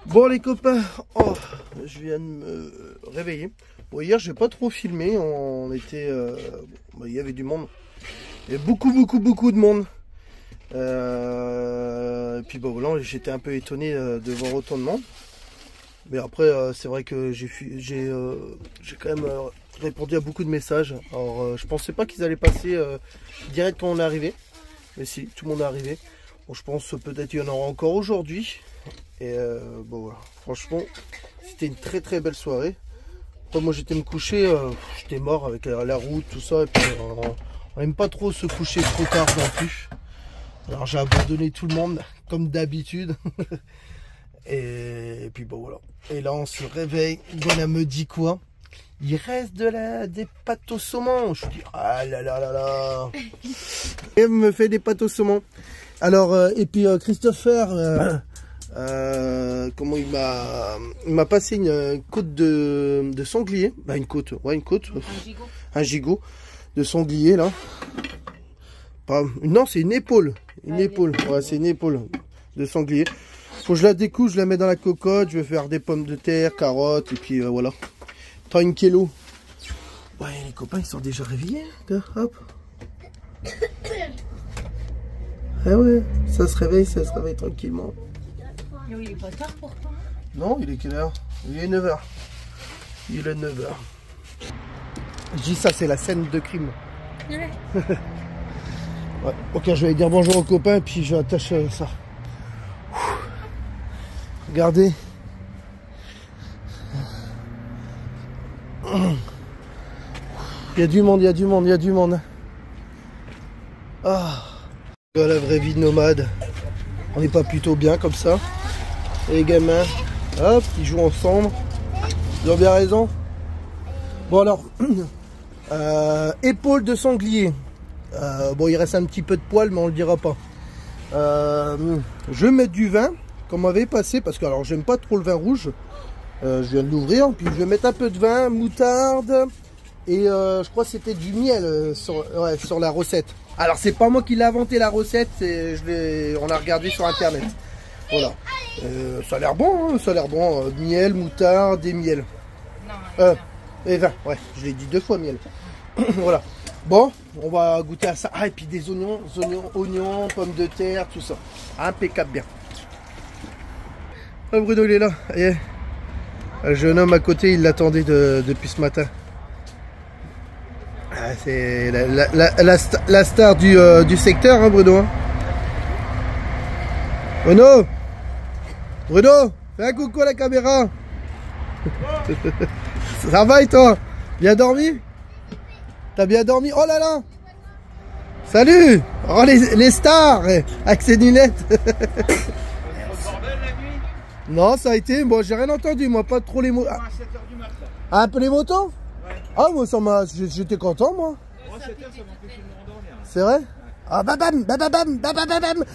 Bon les copains, oh, je viens de me réveiller. Bon, hier j'ai pas trop filmé, on était, il y avait du monde, il y avait beaucoup de monde. Et puis bon voilà, j'étais un peu étonné de voir autant de monde. Mais après c'est vrai que j'ai quand même répondu à beaucoup de messages. Alors je pensais pas qu'ils allaient passer direct quand on est arrivé, mais si, tout le monde est arrivé. Bon, je pense peut-être qu'il y en aura encore aujourd'hui. Et bon voilà, franchement c'était une très belle soirée. Après, moi j'étais me coucher, j'étais mort avec la route, tout ça. Et puis on n'aime pas trop se coucher trop tard non plus. Alors j'ai abandonné tout le monde comme d'habitude. et puis bon voilà. Et là on se réveille, Gona me dit quoi? Il reste des pâtes au saumon. Je dis ah là là là là. Et me fait des pâtes au saumon. Alors et puis Christopher comment il m'a passé une côte de sanglier, bah une côte, un gigot de sanglier là. Non, c'est une épaule, ouais, c'est une épaule de sanglier. Faut que je la découpe, je la mets dans la cocotte, je vais faire des pommes de terre, carottes et puis voilà. Tranquillo. Ouais, les copains ils sont déjà réveillés, hop. Ah ouais, ça se réveille tranquillement. Il est pas tard pour toi? Non, il est quelle heure? Il est 9h. Il est 9h. Je dis ça, c'est la scène de crime. Ouais. Ouais. Ok, je vais dire bonjour aux copains et puis je vais attacher ça. Regardez. Il y a du monde, Ah. La vraie vie de nomade. On n'est pas plutôt bien comme ça. Et les gamins, hop, ils jouent ensemble. Ils ont bien raison. Bon alors, épaule de sanglier. Bon, il reste un petit peu de poil, mais on le dira pas. Je vais mettre du vin, comme on avait passé, parce que alors j'aime pas trop le vin rouge. Je viens de l'ouvrir, puis je vais mettre un peu de vin, moutarde, et je crois que c'était du miel sur la recette. Alors c'est pas moi qui l'ai inventé la recette, on a regardé sur internet. Voilà. Ça a l'air bon, hein, ça a l'air bon. Miel, moutarde et miel. Non, et vin, ouais, je l'ai dit 2 fois miel. Voilà. Bon, on va goûter à ça. Ah, et puis des oignons, pommes de terre, tout ça. Impeccable bien. Ah, Bruno, il est là. Et le jeune homme à côté, il l'attendait depuis ce matin. Ah, c'est la star du secteur, hein, Bruno. Hein. Bruno, fais un coucou à la caméra. Ça va et toi? Bien dormi? T'as bien dormi? Oh là là! Salut! Oh les stars! Avec ses lunettes! Non, ça a été. Bon, j'ai rien entendu, moi, pas trop les mots. Ah, un peu les motos? Ouais. Ah, moi, ça m'a. J'étais content, moi. Moi, 7 heures, ça m'empêchait de me rendormir. C'est vrai? Ah, babam, babam, babam,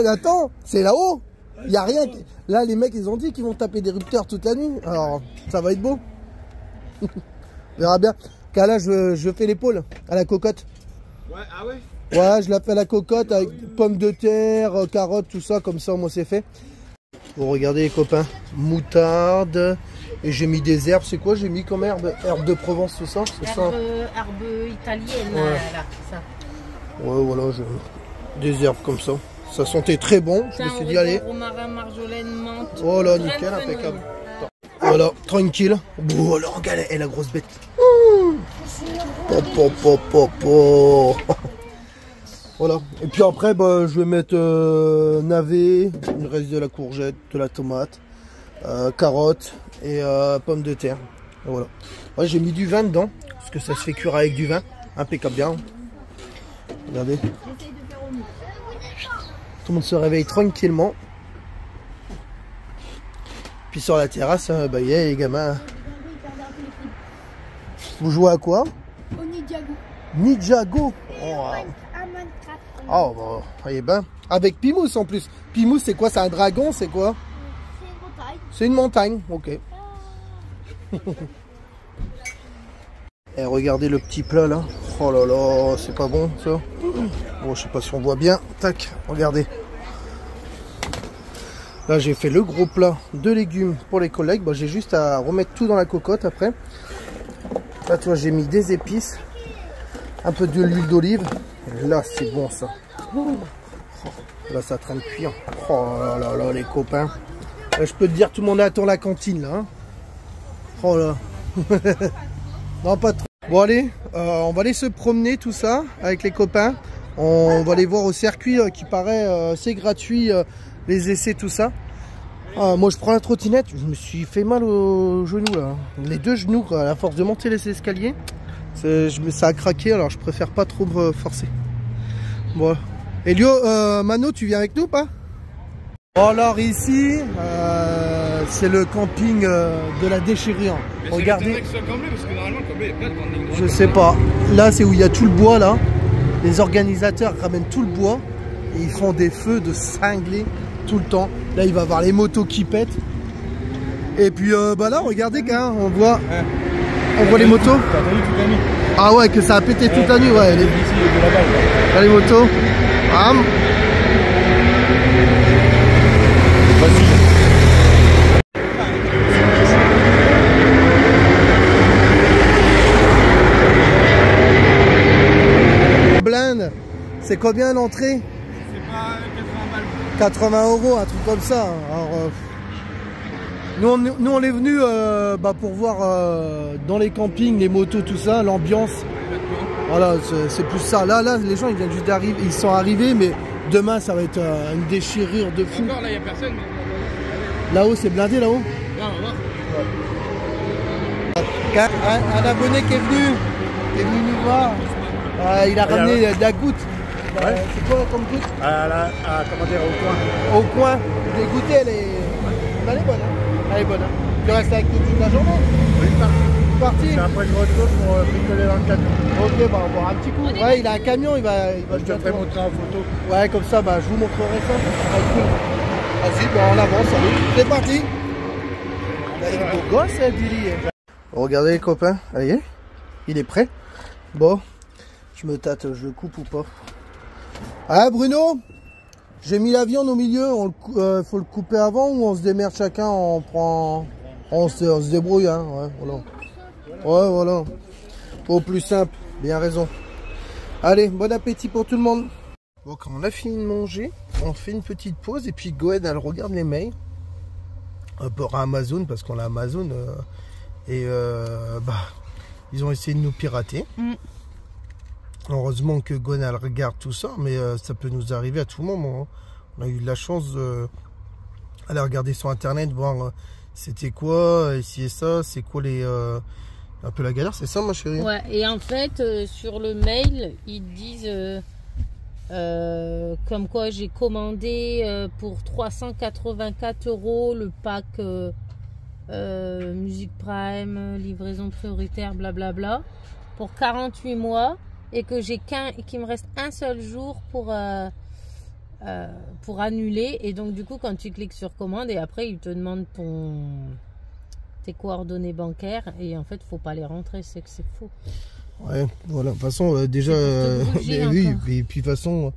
attends, c'est là-haut. Il n'y a rien. Là, les mecs, ils ont dit qu'ils vont taper des rupteurs toute la nuit. Alors, ça va être beau. On verra bien. Car là, je fais l'épaule à la cocotte. Ouais, ah ouais? Ouais, je la fais à la cocotte avec pommes de terre, carottes, tout ça. Comme ça, moi, c'est fait. Bon, regardez, les copains. Moutarde. Et j'ai mis des herbes. C'est quoi? J'ai mis comme herbe? Herbe de Provence, c'est ça? Herbe italienne, ouais. Là, c'est ça. Ouais, voilà. Des herbes comme ça. Ça sentait très bon, je me suis dit allez. Romarin, marjolaine, menthe. Oh là, nickel, impeccable. Voilà, tranquille. Oh là, regarde, la grosse bête. Voilà. Et puis après, bah, je vais mettre navet, il reste de la courgette, de la tomate, carottes et pommes de terre. Et voilà. Ouais, j'ai mis du vin dedans, parce que ça se fait cuire avec du vin. Impeccable bien. Regardez. Tout le monde se réveille tranquillement. Puis sur la terrasse, bah, y a les gamins. Vous jouez à quoi? Au Ninjago. Ninjago. Oh, bah, eh ben. Avec Pimous en plus. Pimous, c'est quoi? C'est un dragon? C'est quoi? C'est une montagne. C'est une montagne, ok. Et regardez le petit plat là. Oh là là, c'est pas bon ça. Bon, je sais pas si on voit bien. Tac, regardez. Là, j'ai fait le gros plat de légumes pour les collègues. Bon, j'ai juste à remettre tout dans la cocotte après. Là, tu vois, j'ai mis des épices, un peu de l'huile d'olive. Là, c'est bon ça. Là, ça traîne cuire. Oh là là là, les copains. Là, je peux te dire, tout le monde attend la cantine là. Hein. Oh là. Non, pas trop. Bon, allez, on va aller se promener tout ça avec les copains. On va aller voir au circuit qui paraît c'est gratuit, les essais, tout ça. Moi, je prends la trottinette. Je me suis fait mal aux genoux là. Les deux genoux, à la force de monter les escaliers, ça a craqué. Alors, je préfère pas trop forcer. Bon. Elio, Mano, tu viens avec nous ou pas? Bon, alors ici, c'est le camping de la déchirure. Regardez. Je sais pas. Là, c'est où il y a tout le bois là. Les organisateurs ramènent tout le bois et ils font des feux de cinglés tout le temps. Là, il va y avoir les motos qui pètent. Et puis, bah là, regardez, gars, on voit les motos. Ah ouais, que ça a pété toute la nuit, ouais. Les motos. Bam. Blinde, c'est combien l'entrée? C'est pas 80 balles. 80 € un truc comme ça. Alors, nous on est venu pour voir dans les campings, les motos, tout ça, l'ambiance. Voilà, c'est plus ça. Là, les gens ils viennent juste d'arriver, ils sont arrivés, mais demain ça va être une déchirure de fou. Encore là, il n'y a personne. Là-haut, c'est blindé là-haut. Là, on va voir. Un abonné qui est venu nous voir. Il a ramené de la goutte. Ouais. C'est quoi comme goutte? Comment dire, au coin. Au coin. Je l'ai goûté, elle est bonne. Hein. Elle est bonne. Hein. Tu restes avec nous toute la journée? Oui, Parti. après je retourne pour bricoler dans le camion. Ok, bah on va boire un petit coup. Ouais, il a un camion, il va Je te ferai montrer en photo. Ouais, comme ça, bah je vous montrerai ça. Ça va être cool. Vas-y, bah on avance, allez. C'est parti. Il est beau gosse, Billy. Regardez les copains, allez, il est prêt. Bon, je me tâte, je le coupe ou pas. Ah Bruno, j'ai mis la viande au milieu, faut le couper avant ou on se démerde chacun, on se débrouille, hein, ouais, voilà. Ouais, voilà. Au plus simple, bien raison. Allez, bon appétit pour tout le monde. Bon, quand on a fini de manger, on fait une petite pause et puis Goed, elle regarde les mails. Pour Amazon, parce qu'on a Amazon ils ont essayé de nous pirater. Heureusement que Goed, elle regarde tout ça, mais ça peut nous arriver à tout moment. Hein. On a eu de la chance d'aller regarder sur internet, voir c'était quoi, ici et ça, c'est quoi les... un peu la galère, c'est ça ma chérie? Ouais, et en fait, sur le mail, ils disent comme quoi j'ai commandé pour 384 € le pack Musique Prime, livraison prioritaire, blablabla, pour 48 mois et que qu'il me reste un seul jour pour annuler. Et donc du coup, quand tu cliques sur commande et après ils te demandent tes coordonnées bancaires et en fait faut pas les rentrer, c'est que c'est faux. Ouais, voilà, de toute façon déjà oui, et puis de toute façon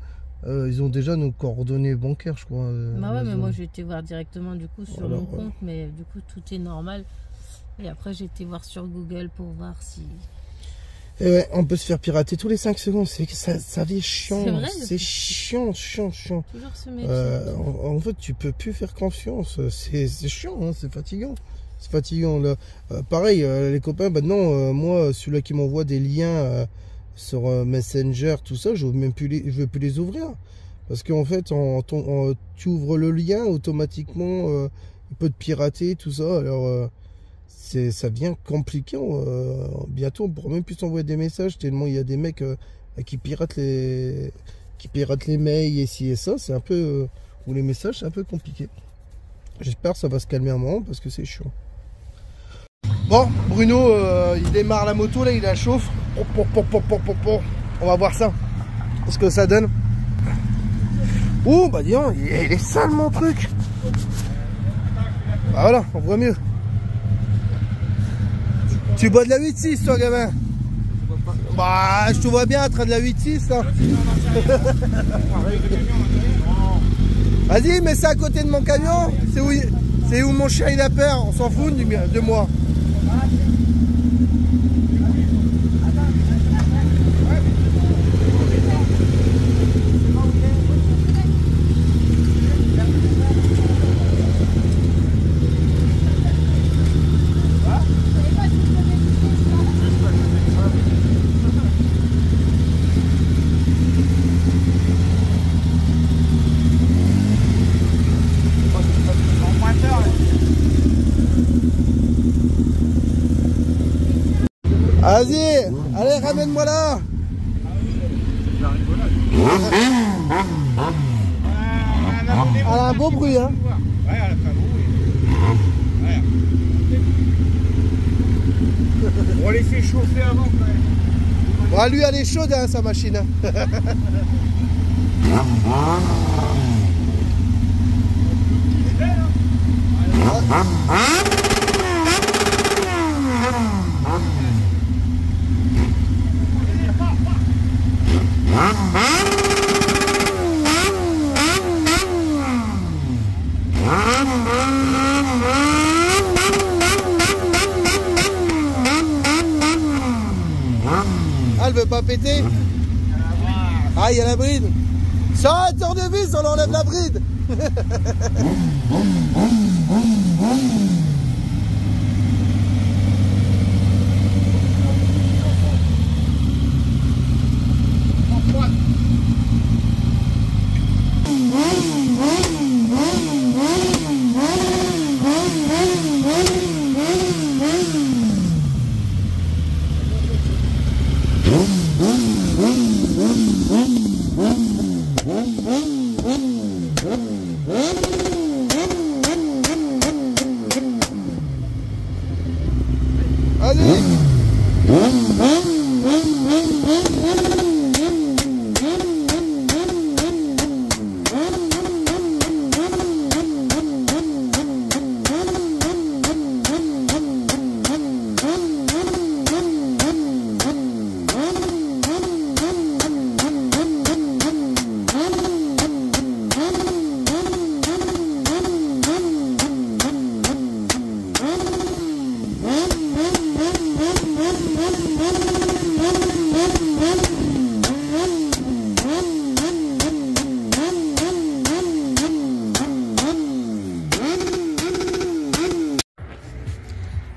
ils ont déjà nos coordonnées bancaires, je crois. Bah ouais, mais moi j'ai été voir directement du coup sur mon compte, mais du coup tout est normal. Et après j'ai été voir sur Google pour voir si... Et ouais, on peut se faire pirater tous les 5 secondes, c'est que ça devient chiant. C'est chiant. Toujours se méfier. En fait, tu peux plus faire confiance, c'est chiant, hein, c'est fatigant. C'est fatigant là. Pareil, les copains, maintenant, moi, celui-là qui m'envoie des liens sur Messenger, tout ça, je veux plus les ouvrir. Parce qu'en fait, tu ouvres le lien, automatiquement, il peut te pirater, tout ça. Alors, ça devient compliqué. Bientôt, on pourra même plus s'envoyer des messages, tellement il y a des mecs qui piratent les mails et ci et ça. C'est un peu... ou les messages, c'est un peu compliqué. J'espère que ça va se calmer un moment, parce que c'est chiant. Bon, Bruno, il démarre la moto, là, il la chauffe. On va voir ça. Ce que ça donne. Ouh, bah dis donc, il est sale mon truc. Bah voilà, on voit mieux. Tu bois de la 8-6 toi, gamin? Bah, je te vois bien à train de la 8-6 là. Vas-y, mets ça à côté de mon camion. C'est où mon chien il a peur. On s'en fout de moi. Vas-y, allez, ramène-moi là. Elle a un beau bruit, hein. Ouais, elle a fait un beau bruit. Ouais. On va laisser chauffer avant quand même. Bon, lui, elle est chaude, hein, sa machine. Ah, elle veut pas péter. Ah, il y a la bride. Sans un tournevis, on enlève la bride.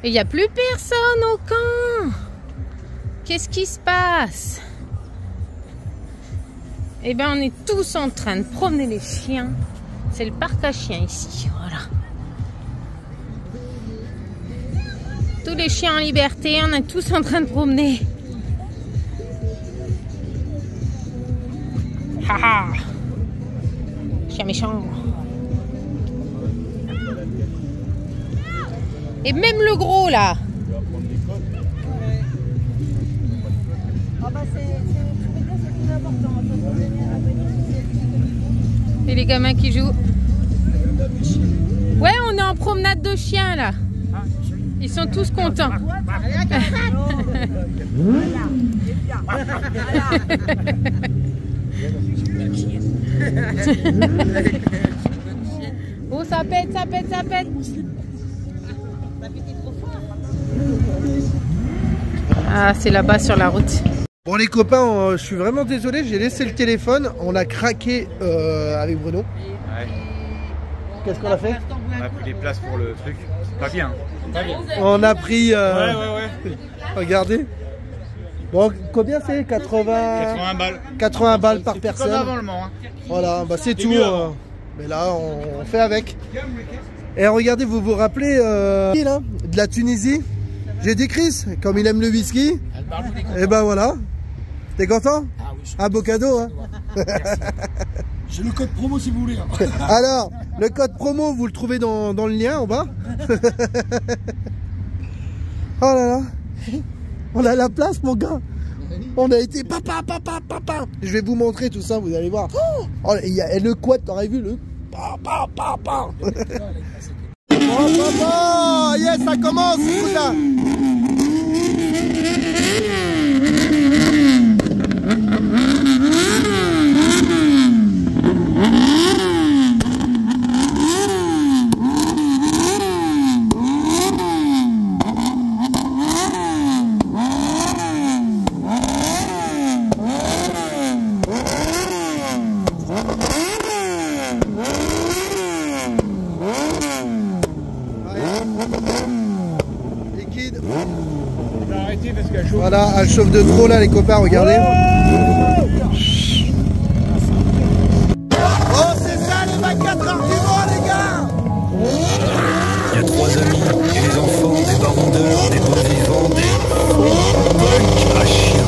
Il n'y a plus personne au camp. Qu'est-ce qui se passe? Eh bien, on est tous en train de promener les chiens. C'est le parc à chiens ici. Voilà. Tous les chiens en liberté, on est tous en train de promener. Haha. Chien méchant. Et même le gros là. Et les gamins qui jouent. Ouais, on est en promenade de chiens là. Ils sont tous contents. Oh, ça pète, ça pète, ça pète. Ah, c'est là-bas sur la route. Bon les copains, je suis vraiment désolé, j'ai laissé le téléphone, on a craqué avec Bruno. Ouais. Qu'est-ce qu'on a fait? On a pris les places pour le truc. Pas bien. Pas bien. On a pris... Ouais. Regardez. Bon, combien c'est? 80 balles. 80 balles par personne. Comme avant le Mans. Hein. Voilà, bah c'est tout. Mais là, on fait avec. Et regardez, vous vous rappelez là, de la Tunisie? J'ai dit Chris, comme il aime le whisky. Et ben voilà. T'es content? Ah oui, un beau cadeau, hein. J'ai le code promo si vous voulez. Alors, le code promo, vous le trouvez dans le lien en bas. Oh là là. On a la place, mon gars. On a été papa. Je vais vous montrer tout ça, vous allez voir. Oh, il y a le quad, t'aurais vu le papa. Oh papa, yes, ça commence, écoute là. Liquide. On va arrêter parce qu'elle chauffe. Voilà, elle chauffe de trop là les copains, regardez. Oh c'est ça les 24 heures du mois les gars. Il y a 3 amis et les enfants, des barondeurs, des beaux vivants, des punk à chien.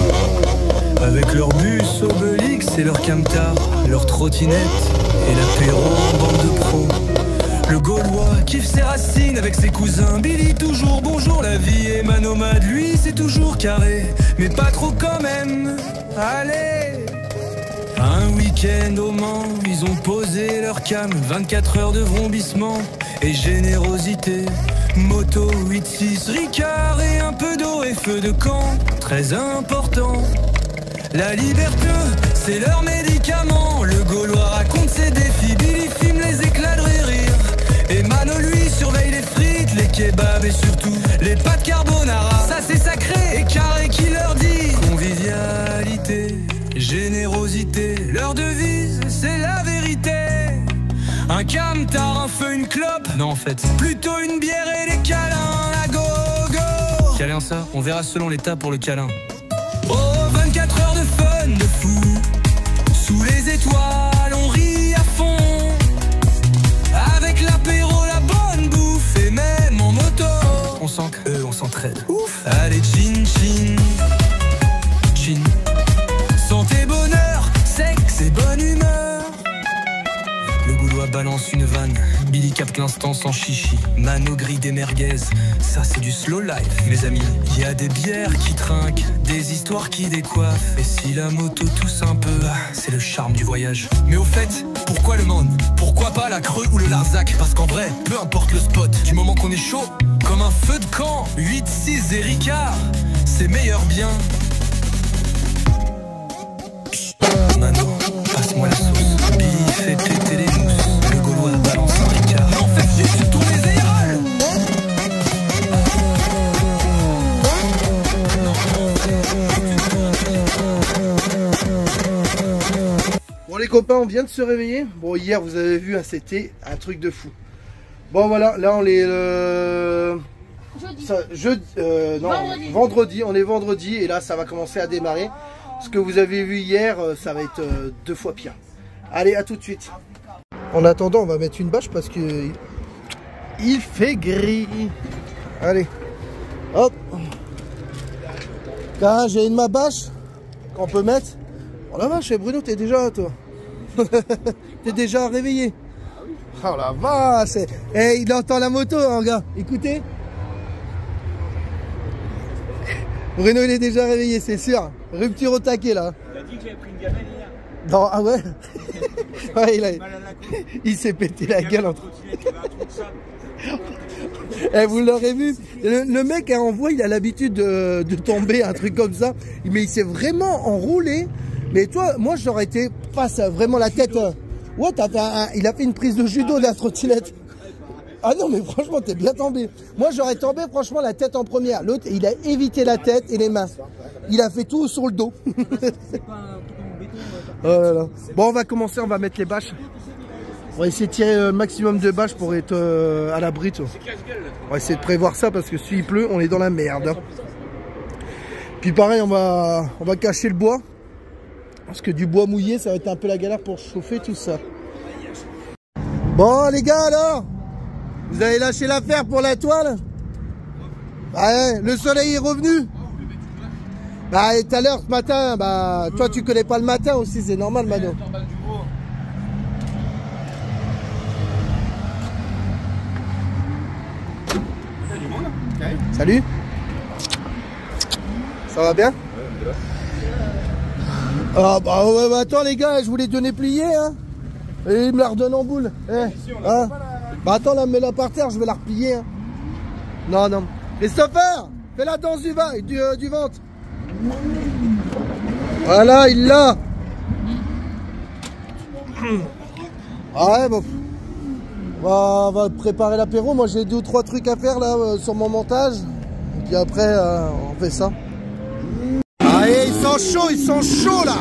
Avec leur bus Obélix et leur camtar, leur trottinette et l'apéro en bande de pro. Le Gaulois kiffe ses racines avec ses cousins. Billy toujours bonjour, la vie est ma nomade. Lui c'est toujours carré, mais pas trop quand même. Allez, un week-end au Mans, ils ont posé leur cam. 24 heures de vrombissement et générosité. Moto 8-6, Ricard et un peu d'eau et feu de camp. Très important, la liberté, c'est leur médicament. Le Gaulois raconte ses défis, Billy filme les éclats de rire. Et Mano lui surveille les frites, les kebabs et surtout les pâtes carbonara. Ça c'est sacré, et Carré qui leur dit convivialité, générosité. Leur devise c'est la vérité. Un camtar, un feu, une clope. Non en fait, plutôt une bière et des câlins. La go-go. Câlin ça, on verra selon l'état pour le câlin. Oh 24 heures de fun, de fou. Sous les étoiles, on rit à fond. Avec l'apéro, la bonne bouffe et même en moto. On sent qu'eux, on s'entraide. Ouf. Allez, chin chin. Chin. Santé, bonheur, sexe et bonne humeur. Le Gaulois balance une vanne. Billy capte l'instant sans chichi. Mano grille des merguez. Ça c'est du slow life, les amis. Y a des bières qui trinquent, des histoires qui décoiffent. Et si la moto tousse un peu, c'est le charme du voyage. Mais au fait, pourquoi le monde? Pourquoi pas la Creux ou le Larzac? Parce qu'en vrai, peu importe le spot, du moment qu'on est chaud, comme un feu de camp. 8-6 et Ricard, c'est meilleur bien. Mano, passe-moi la sauce. Billy fait péter les mousses. Le Gaulois balance un Ricard. Non, faites juste tous les aérols. Bon les copains, on vient de se réveiller. Bon hier vous avez vu, hein, c'était un truc de fou. Bon voilà, là on est vendredi, on est vendredi et là ça va commencer à démarrer. Ce que vous avez vu hier, ça va être 2 fois pire. Allez, à tout de suite. En attendant, on va mettre une bâche parce que il fait gris. Allez, hop. Là, j'ai une ma bâche qu'on peut mettre. Oh la vache, Bruno, t'es déjà toi. T'es déjà réveillé. Oh la vache. Eh, il entend la moto, hein, gars. Écoutez. Bruno, il est déjà réveillé, c'est sûr. Rupture au taquet, là. Il a dit que j'avais pris une gamelle hier. Non, ah ouais. Ouais, il s'est pété la gueule entre. Eh, vous l'aurez vu, le mec en voie, il a l'habitude de tomber, un truc comme ça. Mais il s'est vraiment enroulé. Mais toi, moi j'aurais été face à vraiment la tête. Ouais, il a fait une prise de judo de la trottinette. Ah non, mais franchement, t'es bien tombé. Moi j'aurais tombé franchement la tête en première. L'autre, il a évité la tête et les mains. Il a fait tout sur le dos. Oh là là. Bon, on va commencer, on va mettre les bâches. On va essayer de tirer le maximum de bâches pour être à l'abri. On va essayer de prévoir ça parce que s'il pleut, on est dans la merde. Puis pareil, on va cacher le bois. Parce que du bois mouillé, ça va être un peu la galère pour chauffer tout ça. Bon les gars alors, vous avez lâché l'affaire pour la toile? Ouais, le soleil est revenu. Bah tout à l'heure ce matin, bah toi tu connais pas le matin aussi, c'est normal Mano. Salut. Ça va bien? Ah bah ouais, bah attends les gars, je voulais donner plié hein. Et il me la redonne en boule. Hein. Bah attends là, mets-la par terre, je vais la replier hein. Non non. Christopher, fais la danse du ventre. Voilà, il l'a. Ah ouais bon. On va préparer l'apéro. Moi j'ai 2 ou 3 trucs à faire là sur mon montage. Et puis après on fait ça. Allez, ils sont chauds là.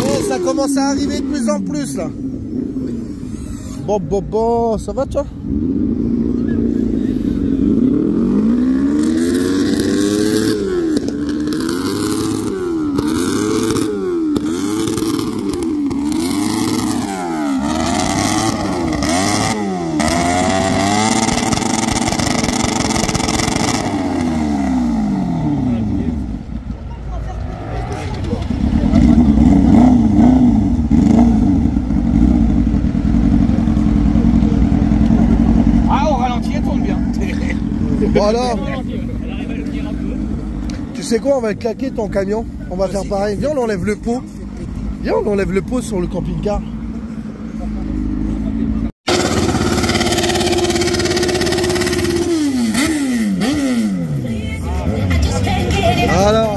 Oh, ça commence à arriver de plus en plus là. Bon, ça va toi? Voilà. Tu sais quoi, on va claquer ton camion. On va faire pareil. Viens, on enlève le pot. Viens, on enlève le pot sur le camping-car. Voilà.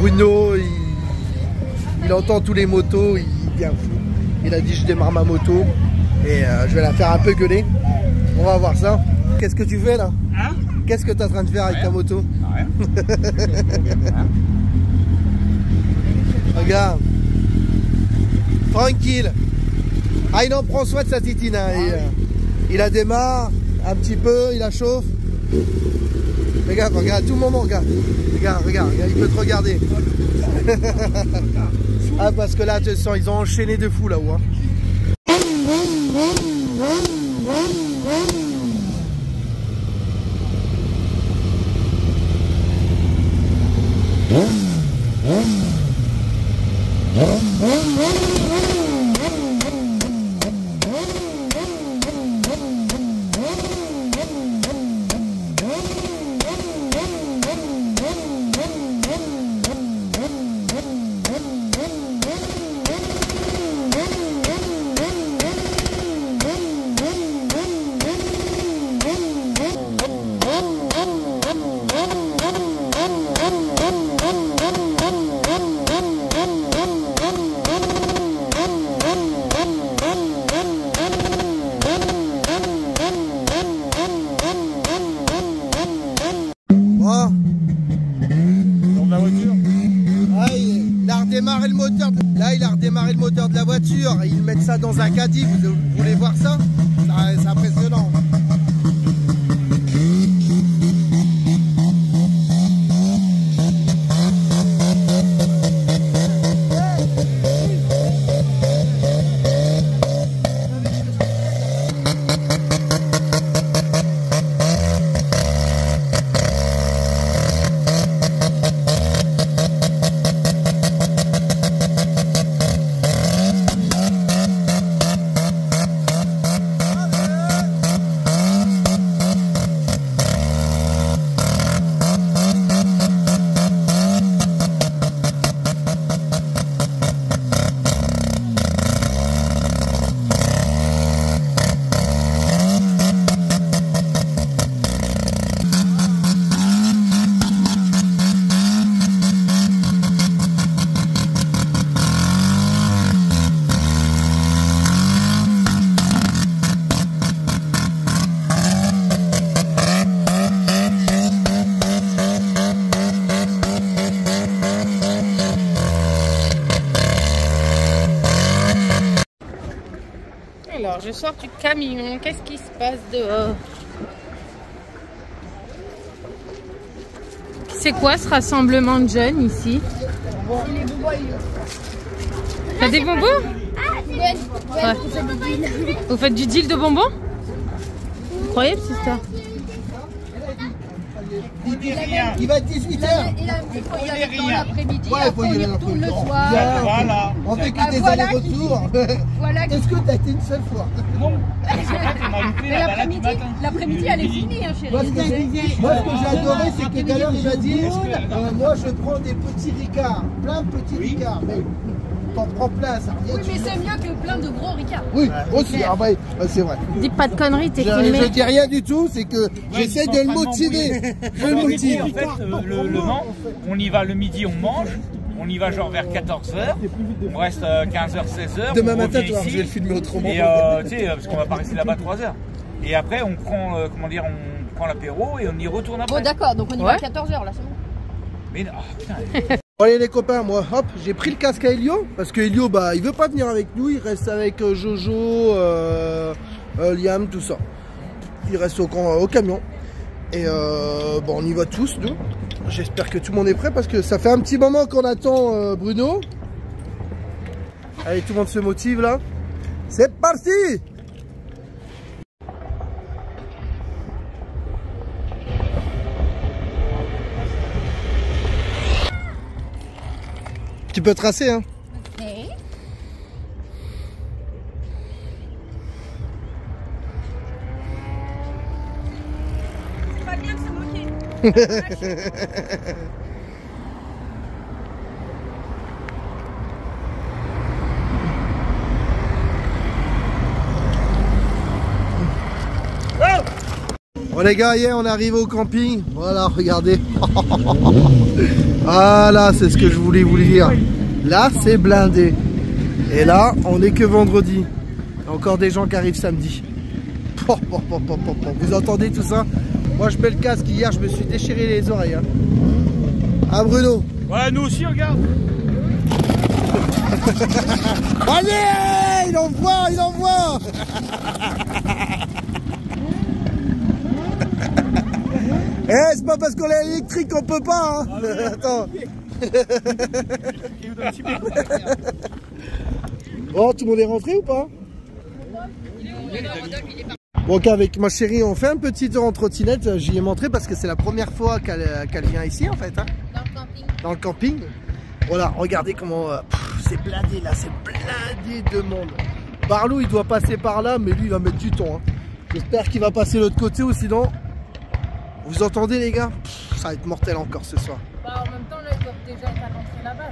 Bruno, il entend tous les motos, il vient fou. Il a dit je démarre ma moto et je vais la faire un peu gueuler. On va voir ça. Qu'est-ce que tu fais là? Hein? Qu'est-ce que tu es en train de faire avec ta moto? Rien. Regarde. Tranquille. Ah, il en prend soin de sa titine. Hein. Il la démarre un petit peu, il la chauffe. Regarde, tout le moment, regarde. Regarde, il peut te regarder. Ah, parce que là, tu sens, ils ont enchaîné de fou là-haut. Hein. Là, il a redémarré le moteur de la voiture. Ils mettent ça dans un caddie. Vous voulez voir ça? C'est impressionnant. Alors, je sors du camion. Qu'est-ce qui se passe dehors? C'est quoi ce rassemblement de jeunes ici? C'est les bonbons. T'as des bonbons? Ouais. Vous faites du deal de bonbons? Incroyable cette histoire. Il va être 18h. Il a dit qu'il faut y aller dans l'après-midi. Ouais, il faut y aller le l'après-midi. soir. Voilà. On fait que Ah, des voilà allers-retours. Voilà. Est-ce que tu as été une seule fois? Non. C'est vrai qu'on a loupé Mais la balade du matin. l'après-midi, elle est finie, hein, chérie. Moi, ce que j'ai adoré, c'est que tout à l'heure, il a dit moi, je prends des petits ricards, plein de petits ricards. Mais t'en prends plein, ça revient. Oui, mais c'est mieux que plein de gros ricards. Oui, aussi, ah ouais, c'est vrai. Dis pas de conneries, t'es Je filmé. dis rien du tout, c'est que j'essaie de le motiver. Je le motive. En fait, le Mans, on y va le midi, on mange. On y va genre vers 14h. On reste 15h, 16h. Demain on matin, revient tu vois, ici. je vais le filmer autrement. Et tu sais, parce qu'on va pas rester là-bas 3h. Et après, on prend, comment dire, on prend l'apéro et on y retourne après. Bon, d'accord, donc on y va à 14h là, c'est bon. Mais oh, putain. Allez les copains, moi hop, j'ai pris le casque à Elio parce que Elio bah il veut pas venir avec nous, il reste avec Jojo, Liam, tout ça. Il reste au camion. Et bon on y va tous nous. J'espère que tout le monde est prêt parce que ça fait un petit moment qu'on attend Bruno. Allez, tout le monde se motive là. C'est parti! Tu peux tracer, hein? Ok. C'est pas bien de se moquer. Bon les gars, hier on est arrivé au camping. Voilà, regardez. Voilà, c'est ce que je voulais vous dire. Là, c'est blindé. Et là, on n'est que vendredi. Il y a encore des gens qui arrivent samedi. Vous entendez tout ça? Moi, je mets le casque. Hier, je me suis déchiré les oreilles. Hein, hein Bruno? Ouais, nous aussi, regarde. Allez, il envoie, il envoie. Eh, c'est pas parce qu'on est électrique qu'on peut pas, hein. Attends. Bon, tout le monde est rentré ou pas? Bon, ok, avec ma chérie, on fait un petit tour en trottinette. J'y ai montré parce que c'est la première fois qu'elle vient ici, en fait. Hein. Dans le camping. Dans le camping. Voilà, regardez comment... c'est blindé, là, c'est blindé de monde. Barlou, il doit passer par là, mais lui, il va mettre du temps. Hein. J'espère qu'il va passer de l'autre côté ou sinon... Vous entendez les gars? Ça va être mortel encore ce soir. Bah, en même temps, là, ils doivent déjà être à l'entrée là-bas.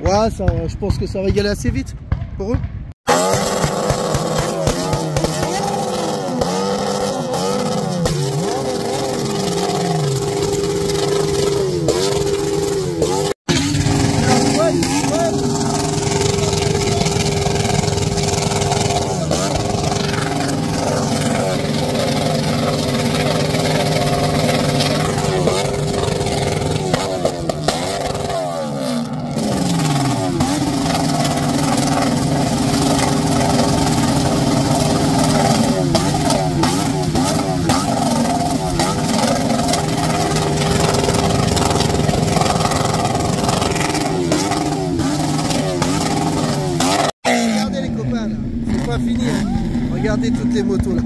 Ouais, ça, je pense que ça va y aller assez vite pour eux. Fini, hein. Regardez toutes les motos là.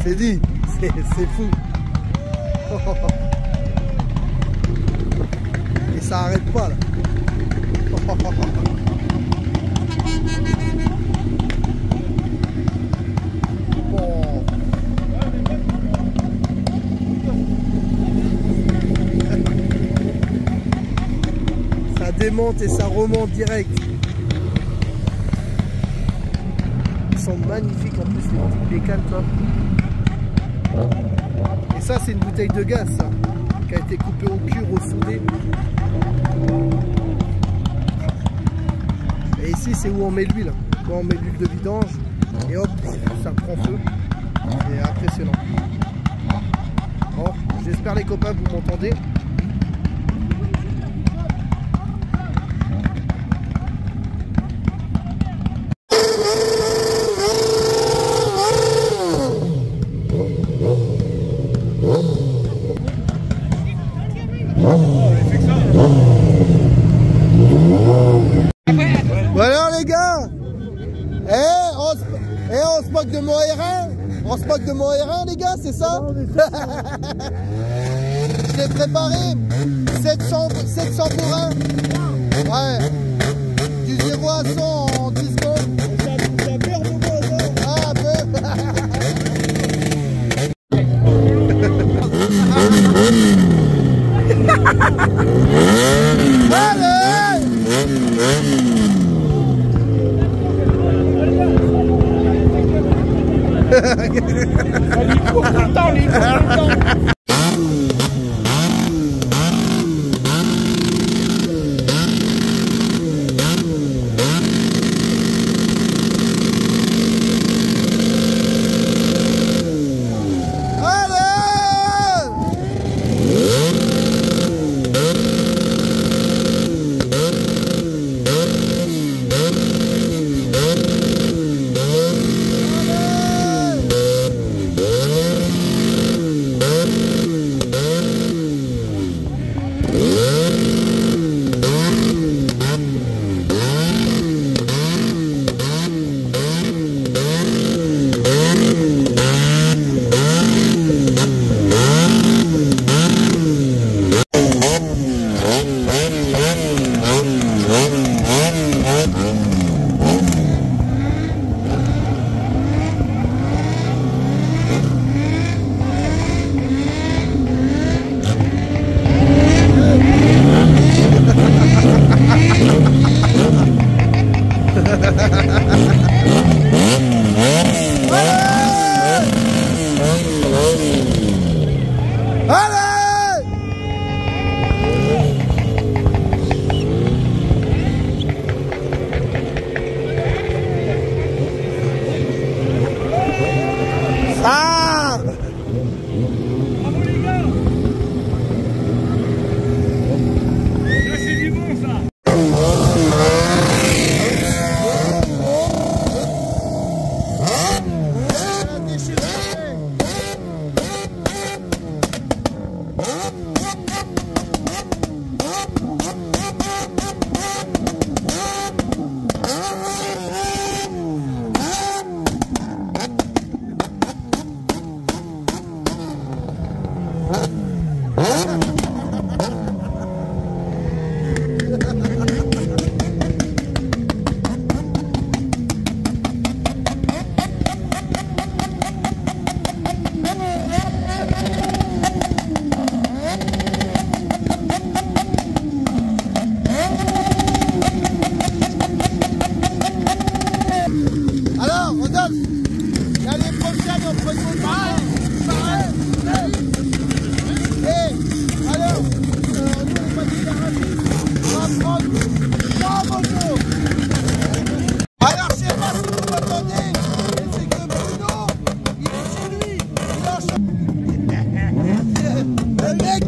C'est dit, c'est fou. Et ça arrête pas là. Bon. Ça démonte et ça remonte direct. Sont magnifiques en plus les petites bécanes toi. Et ça c'est une bouteille de gaz ça, qui a été coupée au cure, au soudé. Et ici c'est où on met l'huile. On met l'huile de vidange et hop ça prend feu. C'est impressionnant. Bon, j'espère les copains vous m'entendez. Bon alors les gars, on se moque de mon R1. On se moque de mon R1 les gars, c'est ça? Je l'ai préparé 700 pour 1. Ouais. Du 0 à 100 en 10 secondes. Ça perd mon moteur. Ah un peu. Allez! Il court tout le temps, il court tout le temps.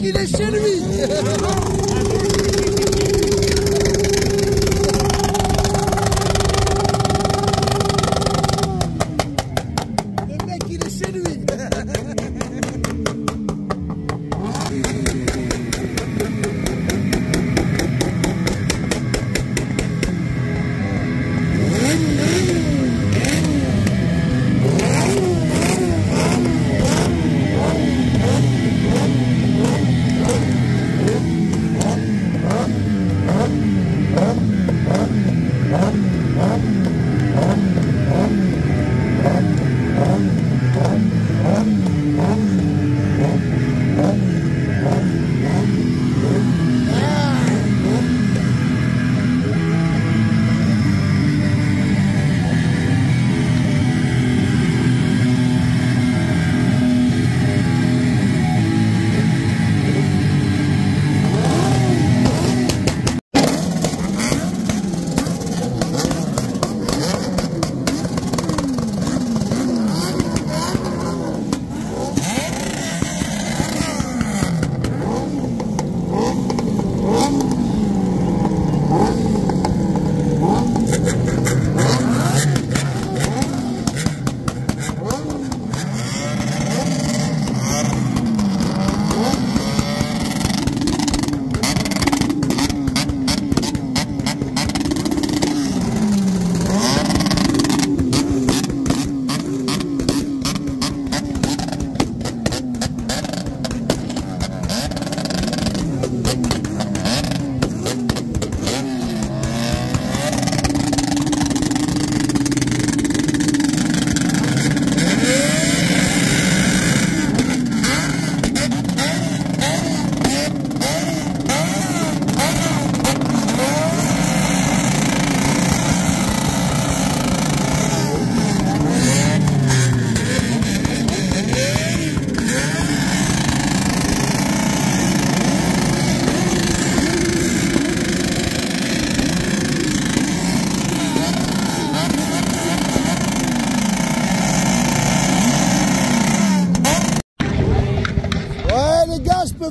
Il est chez lui. Le mec il est chez lui.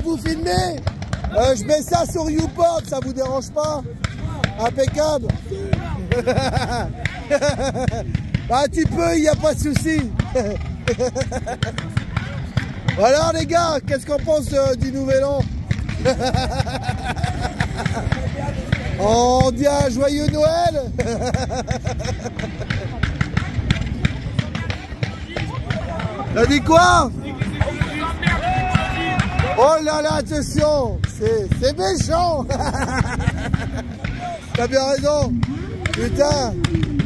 Vous filmez, je mets ça sur YouPorn, ça vous dérange pas? Impeccable. Bah tu peux, il n'y a pas de souci. Alors les gars, qu'est-ce qu'on pense du nouvel an? On dit un joyeux Noël. T'as dit quoi? Oh là là, attention, c'est méchant. T'as bien raison. Putain,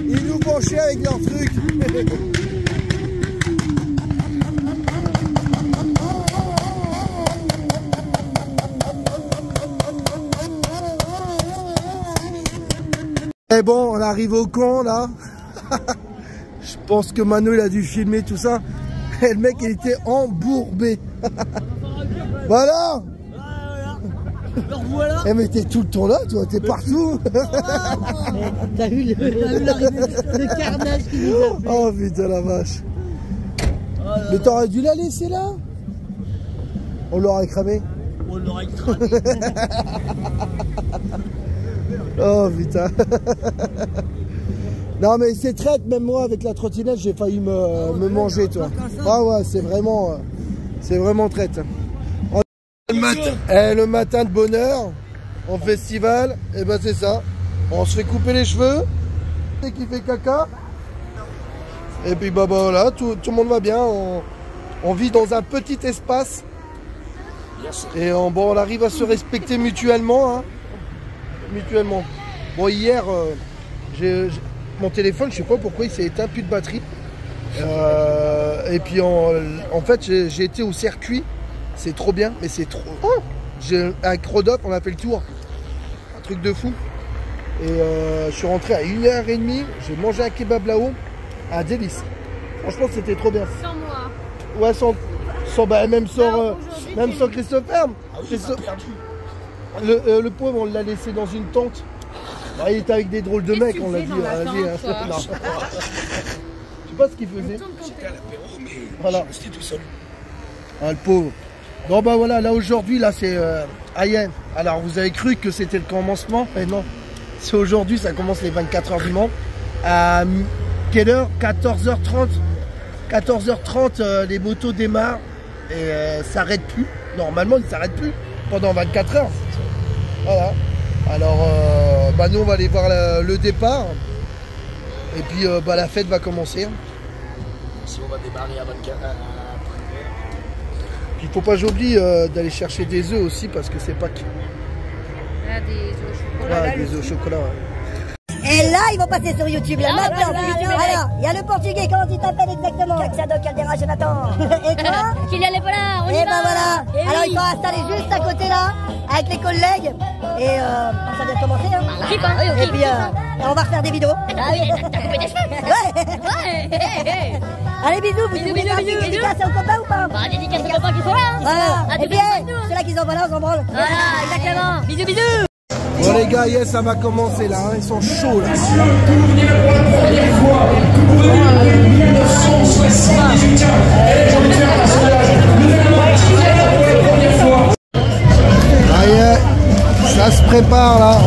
ils nous font chier avec leurs trucs. Et bon, on arrive au camp là. Je pense que Mano il a dû filmer tout ça. Et le mec il était embourbé. Voilà. Eh mais t'es tout le temps là, toi, t'es partout. T'as vu le carnage qui nous a fait. Oh putain la vache. Mais t'aurais dû la laisser là. On l'aurait cramé. On l'aurait cramé. Oh putain. Non mais c'est traite, même moi avec la trottinette j'ai failli me manger toi. Ah ouais c'est vraiment traite. Le matin de bonheur en festival, et ben c'est ça. On se fait couper les cheveux, et qui fait caca. Et puis bah voilà, tout le monde va bien. On vit dans un petit espace. Et on arrive à se respecter mutuellement. Hein. Mutuellement. Bon hier, mon téléphone, je sais pas pourquoi il s'est éteint, plus de batterie. Et puis en fait j'ai été au circuit. C'est trop bien, mais c'est trop... Oh, avec Rodolphe, on a fait le tour. Un truc de fou. Et je suis rentré à 1h30. J'ai mangé un kebab là-haut. Un délice. Franchement, c'était trop bien. Sans moi. Ouais, même sans Christopher. Le pauvre, on l'a laissé dans une tente. Bah, il était avec des drôles de mecs, on l'a dit. Je sais pas ce qu'il faisait. J'étais à l'apéro, mais voilà. je restais tout seul. Ah, le pauvre. Bon bah voilà, là aujourd'hui, là c'est Ayen. Alors vous avez cru que c'était le commencement, mais non. C'est aujourd'hui, ça commence les 24 heures du Mans. À quelle heure? 14h30. 14h30, les motos démarrent et s'arrêtent plus. Normalement, ils ne s'arrêtent plus pendant 24 heures. Voilà. Alors, bah nous on va aller voir le départ. Et puis bah, la fête va commencer. Si on va démarrer à 24 heures. Il faut pas j'oublie d'aller chercher des œufs aussi parce que c'est Pâques. Là, des œufs au chocolat. Ouais, des œufs au chocolat. Ouais. Et là, ils vont passer sur YouTube. Là, maintenant, voilà. Il y a le portugais, comment tu t'appelles exactement? Caxado Caldera Jonathan. Et toi? Kylian Lepala, on y Et va. ben voilà. Et Alors, oui. ils sont installés juste à côté là, avec les collègues. Et ça vient de commencer. Hein. Kiffe, hein. Et puis, on va refaire des vidéos. Ah oui, t'as coupé des cheveux. Ouais. Ouais. Allez, bisous. Vous Bisous, voulez faire bisous, une bisous. dédicace aux copains ou pas? Bah, dédicace aux copains qui sont là. Hein. Voilà. Ah, Et puis, c'est là qu'ils envoient là, on s'en branle. Voilà, exactement. Bisous, bisous. Bon les gars, yes, ça va commencer là, hein. Ils sont chauds là. Ça y est, ça se prépare là.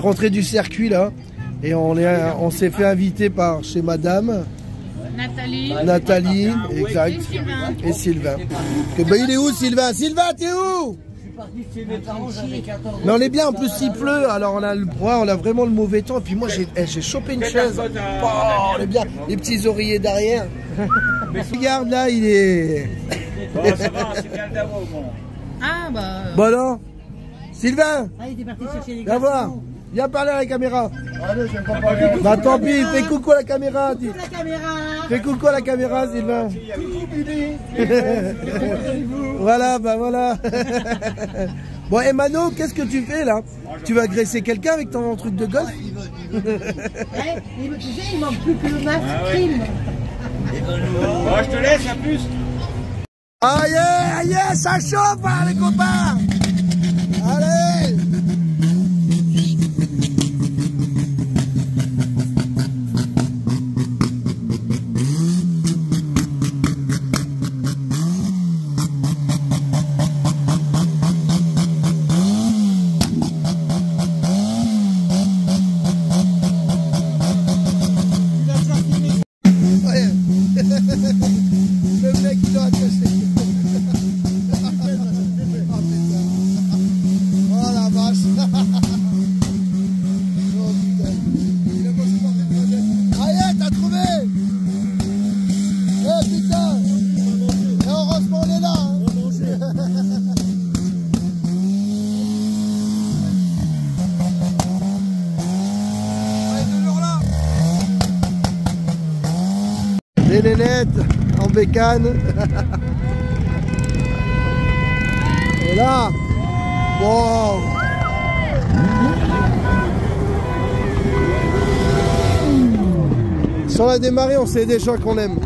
Rentré du circuit là et on s'est fait inviter par chez madame Nathalie, exact, et Sylvain. Que, bah, il est où Sylvain? Sylvain, t'es où? Mais on est bien, en plus il pleut, alors on a vraiment le mauvais temps. Et puis moi j'ai chopé une chaise. Oh, on est bien, les petits oreillers derrière. Regarde là, il est... Bon, ça va, c'est bien le Davo, bon. Ah bah. Bon alors, Sylvain, Ah, il était parti chercher les viens voir. Viens parler à la caméra. Bah tant pis, fais coucou à la caméra. Dis. La caméra. Fais coucou à la caméra, Sylvain. Voilà, bah voilà. Bon, et Mano, qu'est-ce que tu fais là? Tu vas agresser quelqu'un avec ton truc de golf? Tu sais, il manque plus que le masque crime. Bon, je te laisse, à plus. Aïe, aïe, ça chauffe hein, les copains. Allez. bécane. Et là, bon. Si on a démarré, on sait déjà qu'on aime.